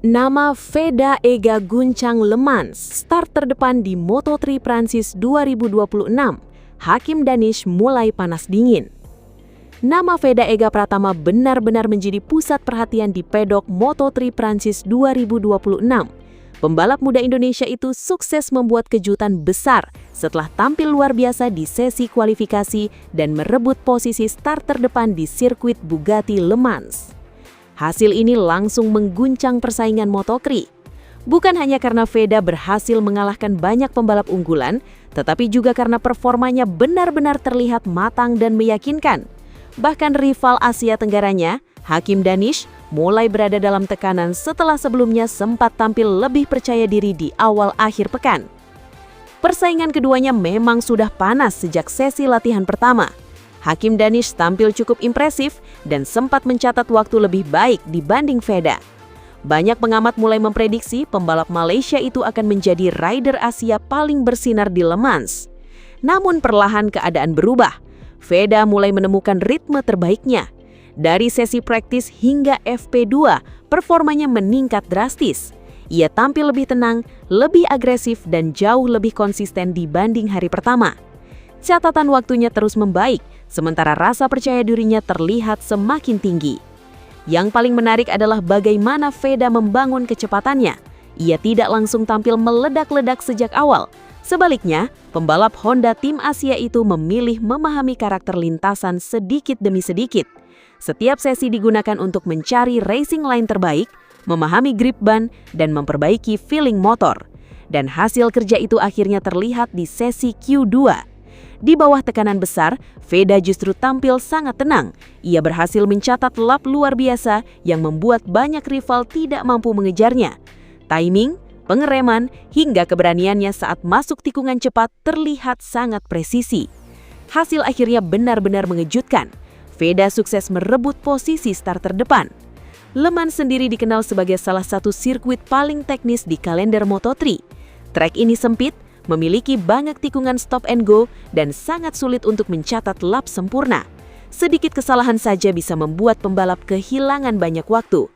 Nama Veda Ega guncang Le Mans, start terdepan di Moto3 Prancis 2026. Hakim Danish mulai panas dingin. Nama Veda Ega Pratama benar-benar menjadi pusat perhatian di pedok Moto3 Prancis 2026. Pembalap muda Indonesia itu sukses membuat kejutan besar setelah tampil luar biasa di sesi kualifikasi dan merebut posisi start terdepan di sirkuit Bugatti Le Mans. Hasil ini langsung mengguncang persaingan Moto3. Bukan hanya karena Veda berhasil mengalahkan banyak pembalap unggulan, tetapi juga karena performanya benar-benar terlihat matang dan meyakinkan. Bahkan rival Asia Tenggaranya, Hakim Danish, mulai berada dalam tekanan setelah sebelumnya sempat tampil lebih percaya diri di awal akhir pekan. Persaingan keduanya memang sudah panas sejak sesi latihan pertama. Hakim Danish tampil cukup impresif dan sempat mencatat waktu lebih baik dibanding Veda. Banyak pengamat mulai memprediksi pembalap Malaysia itu akan menjadi rider Asia paling bersinar di Le Mans. Namun perlahan keadaan berubah. Veda mulai menemukan ritme terbaiknya. Dari sesi praktis hingga FP2, performanya meningkat drastis. Ia tampil lebih tenang, lebih agresif dan jauh lebih konsisten dibanding hari pertama. Catatan waktunya terus membaik, sementara rasa percaya dirinya terlihat semakin tinggi. Yang paling menarik adalah bagaimana Veda membangun kecepatannya. Ia tidak langsung tampil meledak-ledak sejak awal. Sebaliknya, pembalap Honda tim Asia itu memilih memahami karakter lintasan sedikit demi sedikit. Setiap sesi digunakan untuk mencari racing line terbaik, memahami grip ban, dan memperbaiki feeling motor. Dan hasil kerja itu akhirnya terlihat di sesi Q2. Di bawah tekanan besar, Veda justru tampil sangat tenang. Ia berhasil mencatat lap luar biasa yang membuat banyak rival tidak mampu mengejarnya. Timing, pengereman, hingga keberaniannya saat masuk tikungan cepat terlihat sangat presisi. Hasil akhirnya benar-benar mengejutkan. Veda sukses merebut posisi start terdepan. Le Mans sendiri dikenal sebagai salah satu sirkuit paling teknis di kalender Moto3. Trek ini sempit, memiliki banyak tikungan stop and go, dan sangat sulit untuk mencatat lap sempurna. Sedikit kesalahan saja bisa membuat pembalap kehilangan banyak waktu.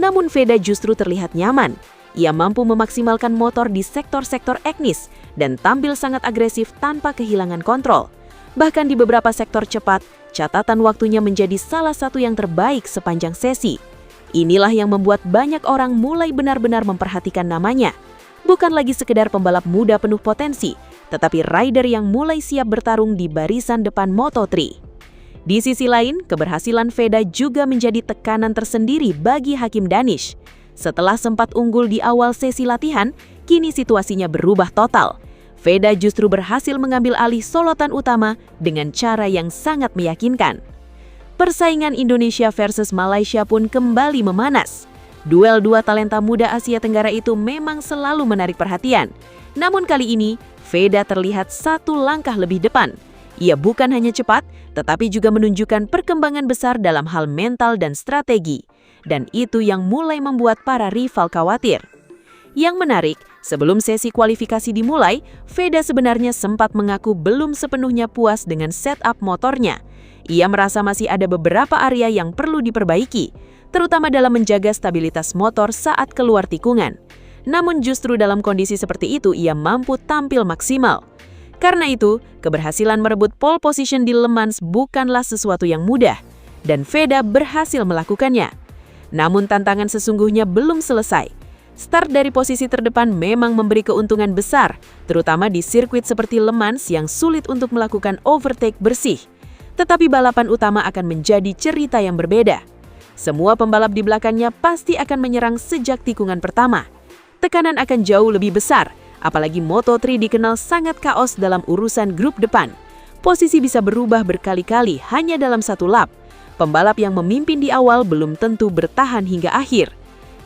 Namun Veda justru terlihat nyaman. Ia mampu memaksimalkan motor di sektor-sektor teknis dan tampil sangat agresif tanpa kehilangan kontrol. Bahkan di beberapa sektor cepat, catatan waktunya menjadi salah satu yang terbaik sepanjang sesi. Inilah yang membuat banyak orang mulai benar-benar memperhatikan namanya. Bukan lagi sekedar pembalap muda penuh potensi, tetapi rider yang mulai siap bertarung di barisan depan Moto3. Di sisi lain, keberhasilan Veda juga menjadi tekanan tersendiri bagi Hakim Danish. Setelah sempat unggul di awal sesi latihan, kini situasinya berubah total. Veda justru berhasil mengambil alih sorotan utama dengan cara yang sangat meyakinkan. Persaingan Indonesia versus Malaysia pun kembali memanas. Duel dua talenta muda Asia Tenggara itu memang selalu menarik perhatian. Namun kali ini, Veda terlihat satu langkah lebih depan. Ia bukan hanya cepat, tetapi juga menunjukkan perkembangan besar dalam hal mental dan strategi. Dan itu yang mulai membuat para rival khawatir. Yang menarik, sebelum sesi kualifikasi dimulai, Veda sebenarnya sempat mengaku belum sepenuhnya puas dengan setup motornya. Ia merasa masih ada beberapa area yang perlu diperbaiki, terutama dalam menjaga stabilitas motor saat keluar tikungan. Namun justru dalam kondisi seperti itu ia mampu tampil maksimal. Karena itu, keberhasilan merebut pole position di Le Mans bukanlah sesuatu yang mudah, dan Veda berhasil melakukannya. Namun tantangan sesungguhnya belum selesai. Start dari posisi terdepan memang memberi keuntungan besar, terutama di sirkuit seperti Le Mans yang sulit untuk melakukan overtake bersih. Tetapi balapan utama akan menjadi cerita yang berbeda. Semua pembalap di belakangnya pasti akan menyerang sejak tikungan pertama. Tekanan akan jauh lebih besar, apalagi Moto3 dikenal sangat kaos dalam urusan grup depan. Posisi bisa berubah berkali-kali hanya dalam satu lap. Pembalap yang memimpin di awal belum tentu bertahan hingga akhir.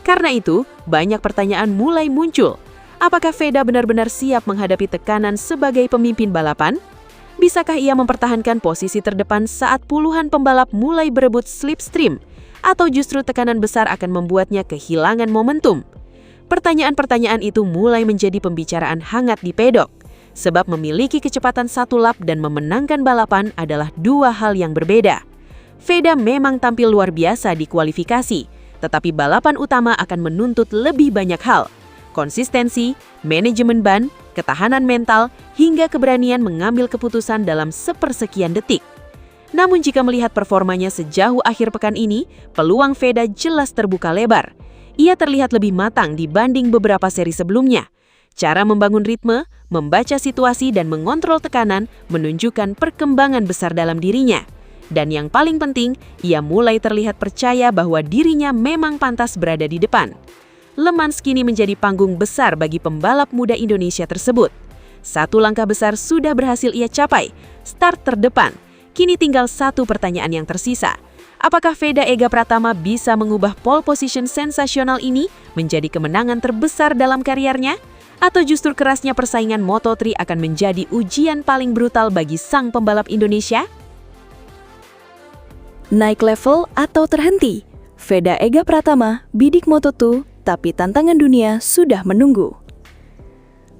Karena itu, banyak pertanyaan mulai muncul. Apakah Veda benar-benar siap menghadapi tekanan sebagai pemimpin balapan? Bisakah ia mempertahankan posisi terdepan saat puluhan pembalap mulai berebut slipstream? Atau justru tekanan besar akan membuatnya kehilangan momentum? Pertanyaan-pertanyaan itu mulai menjadi pembicaraan hangat di pedok, sebab memiliki kecepatan satu lap dan memenangkan balapan adalah dua hal yang berbeda. Veda memang tampil luar biasa di kualifikasi, tetapi balapan utama akan menuntut lebih banyak hal. Konsistensi, manajemen ban, ketahanan mental, hingga keberanian mengambil keputusan dalam sepersekian detik. Namun jika melihat performanya sejauh akhir pekan ini, peluang Veda jelas terbuka lebar. Ia terlihat lebih matang dibanding beberapa seri sebelumnya. Cara membangun ritme, membaca situasi dan mengontrol tekanan menunjukkan perkembangan besar dalam dirinya. Dan yang paling penting, ia mulai terlihat percaya bahwa dirinya memang pantas berada di depan. Le Mans kini menjadi panggung besar bagi pembalap muda Indonesia tersebut. Satu langkah besar sudah berhasil ia capai, start terdepan. Kini tinggal satu pertanyaan yang tersisa. Apakah Veda Ega Pratama bisa mengubah pole position sensasional ini menjadi kemenangan terbesar dalam kariernya? Atau justru kerasnya persaingan Moto3 akan menjadi ujian paling brutal bagi sang pembalap Indonesia? Naik level atau terhenti? Veda Ega Pratama bidik Moto2, tapi tantangan dunia sudah menunggu.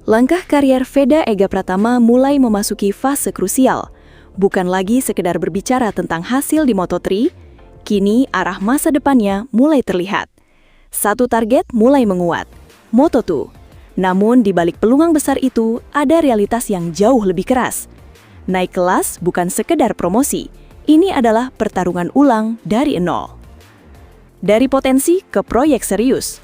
Langkah karier Veda Ega Pratama mulai memasuki fase krusial. Bukan lagi sekedar berbicara tentang hasil di Moto3, kini arah masa depannya mulai terlihat. Satu target mulai menguat, Moto2. Namun di balik peluang besar itu, ada realitas yang jauh lebih keras. Naik kelas bukan sekedar promosi, ini adalah pertarungan ulang dari nol. Dari potensi ke proyek serius.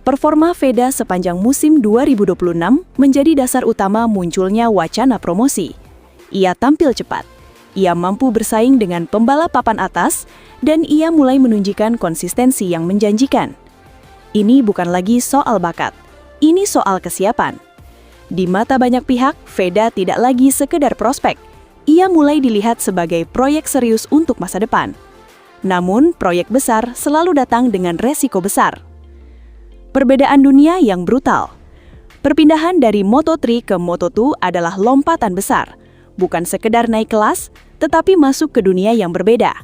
Performa Veda sepanjang musim 2026 menjadi dasar utama munculnya wacana promosi. Ia tampil cepat, ia mampu bersaing dengan pembalap papan atas, dan ia mulai menunjukkan konsistensi yang menjanjikan. Ini bukan lagi soal bakat, ini soal kesiapan. Di mata banyak pihak, Veda tidak lagi sekedar prospek. Ia mulai dilihat sebagai proyek serius untuk masa depan. Namun, proyek besar selalu datang dengan resiko besar. Perbedaan dunia yang brutal. Perpindahan dari Moto3 ke Moto2 adalah lompatan besar. Bukan sekedar naik kelas, tetapi masuk ke dunia yang berbeda.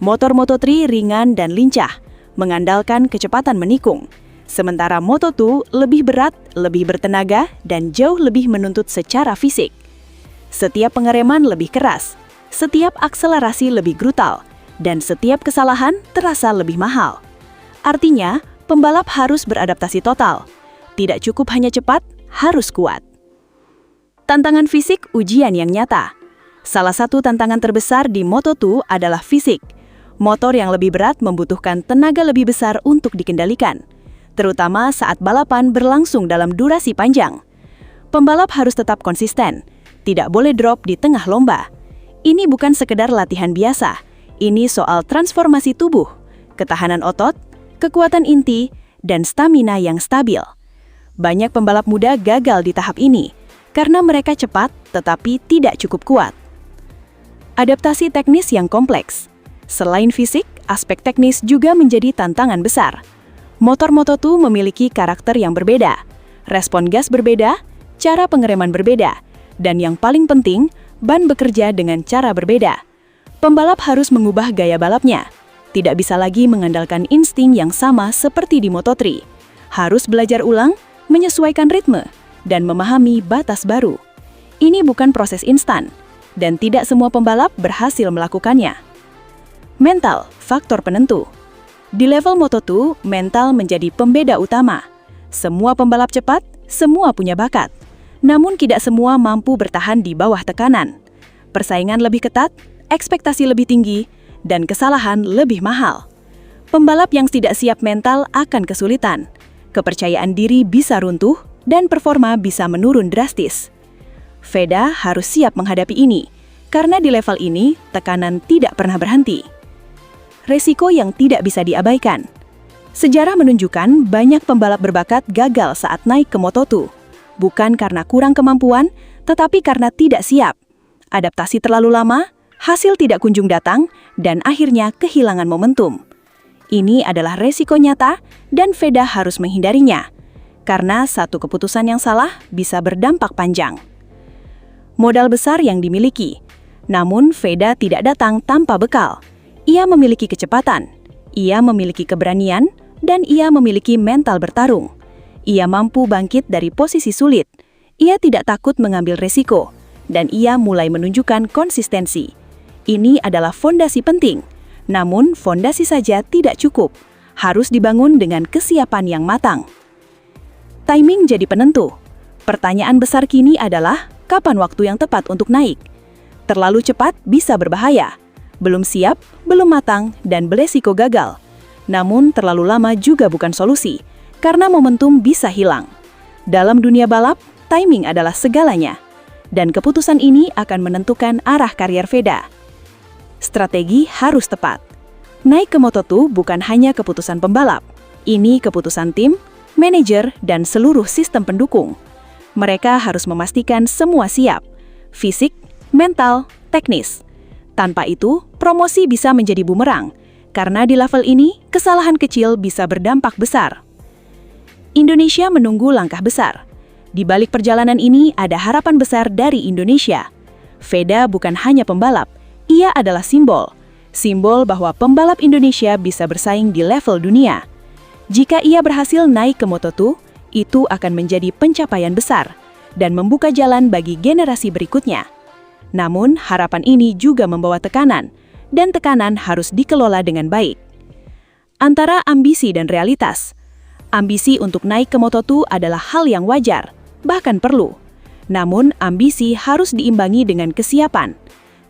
Motor Moto3 ringan dan lincah, mengandalkan kecepatan menikung. Sementara Moto2 lebih berat, lebih bertenaga, dan jauh lebih menuntut secara fisik. Setiap pengereman lebih keras, setiap akselerasi lebih brutal, dan setiap kesalahan terasa lebih mahal. Artinya, pembalap harus beradaptasi total. Tidak cukup hanya cepat, harus kuat. Tantangan fisik ujian yang nyata. Salah satu tantangan terbesar di Moto2 adalah fisik. Motor yang lebih berat membutuhkan tenaga lebih besar untuk dikendalikan, terutama saat balapan berlangsung dalam durasi panjang. Pembalap harus tetap konsisten, tidak boleh drop di tengah lomba. Ini bukan sekedar latihan biasa, ini soal transformasi tubuh, ketahanan otot, kekuatan inti, dan stamina yang stabil. Banyak pembalap muda gagal di tahap ini karena mereka cepat tetapi tidak cukup kuat. Adaptasi teknis yang kompleks. Selain fisik, aspek teknis juga menjadi tantangan besar. Motor Moto2 memiliki karakter yang berbeda, respon gas berbeda, cara pengereman berbeda, dan yang paling penting, ban bekerja dengan cara berbeda. Pembalap harus mengubah gaya balapnya. Tidak bisa lagi mengandalkan insting yang sama seperti di Moto3. Harus belajar ulang, menyesuaikan ritme, dan memahami batas baru. Ini bukan proses instan, dan tidak semua pembalap berhasil melakukannya. Mental, faktor penentu. Di level Moto2, mental menjadi pembeda utama. Semua pembalap cepat, semua punya bakat. Namun tidak semua mampu bertahan di bawah tekanan. Persaingan lebih ketat, ekspektasi lebih tinggi, dan kesalahan lebih mahal. Pembalap yang tidak siap mental akan kesulitan. Kepercayaan diri bisa runtuh, dan performa bisa menurun drastis. Veda harus siap menghadapi ini, karena di level ini tekanan tidak pernah berhenti. Resiko yang tidak bisa diabaikan. Sejarah menunjukkan banyak pembalap berbakat gagal saat naik ke Moto2, bukan karena kurang kemampuan, tetapi karena tidak siap. Adaptasi terlalu lama, hasil tidak kunjung datang, dan akhirnya kehilangan momentum. Ini adalah resiko nyata, dan Veda harus menghindarinya, karena satu keputusan yang salah bisa berdampak panjang. Modal besar yang dimiliki, namun Veda tidak datang tanpa bekal. Ia memiliki kecepatan, ia memiliki keberanian, dan ia memiliki mental bertarung. Ia mampu bangkit dari posisi sulit, ia tidak takut mengambil resiko, dan ia mulai menunjukkan konsistensi. Ini adalah fondasi penting, namun fondasi saja tidak cukup. harus dibangun dengan kesiapan yang matang. Timing jadi penentu. Pertanyaan besar kini adalah, kapan waktu yang tepat untuk naik? Terlalu cepat bisa berbahaya. Belum siap, belum matang, dan beresiko gagal. Namun, terlalu lama juga bukan solusi, karena momentum bisa hilang. Dalam dunia balap, timing adalah segalanya. Dan keputusan ini akan menentukan arah karier Veda. Strategi harus tepat. Naik ke Moto2 bukan hanya keputusan pembalap. Ini keputusan tim, manajer, dan seluruh sistem pendukung. Mereka harus memastikan semua siap. Fisik, mental, teknis. Tanpa itu, promosi bisa menjadi bumerang, karena di level ini, kesalahan kecil bisa berdampak besar. Indonesia menunggu langkah besar. Di balik perjalanan ini ada harapan besar dari Indonesia. Veda bukan hanya pembalap, ia adalah simbol. Simbol bahwa pembalap Indonesia bisa bersaing di level dunia. Jika ia berhasil naik ke Moto2, itu akan menjadi pencapaian besar dan membuka jalan bagi generasi berikutnya. Namun, harapan ini juga membawa tekanan, dan tekanan harus dikelola dengan baik. Antara ambisi dan realitas. Ambisi untuk naik ke Moto2 adalah hal yang wajar, bahkan perlu. Namun, ambisi harus diimbangi dengan kesiapan.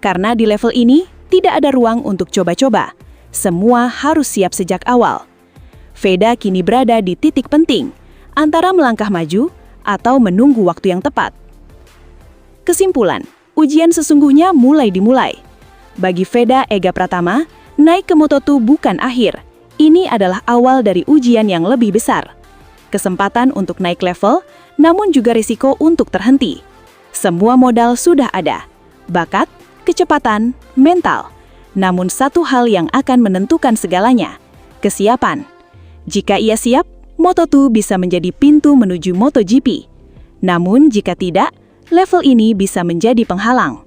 Karena di level ini, tidak ada ruang untuk coba-coba. Semua harus siap sejak awal. Veda kini berada di titik penting, antara melangkah maju atau menunggu waktu yang tepat. Kesimpulan, ujian sesungguhnya mulai dimulai. Bagi Veda Ega Pratama, naik ke Moto2 bukan akhir. Ini adalah awal dari ujian yang lebih besar. Kesempatan untuk naik level, namun juga risiko untuk terhenti. Semua modal sudah ada. Bakat, kecepatan, mental. Namun satu hal yang akan menentukan segalanya, kesiapan. Jika ia siap, Moto2 bisa menjadi pintu menuju MotoGP. Namun jika tidak, level ini bisa menjadi penghalang.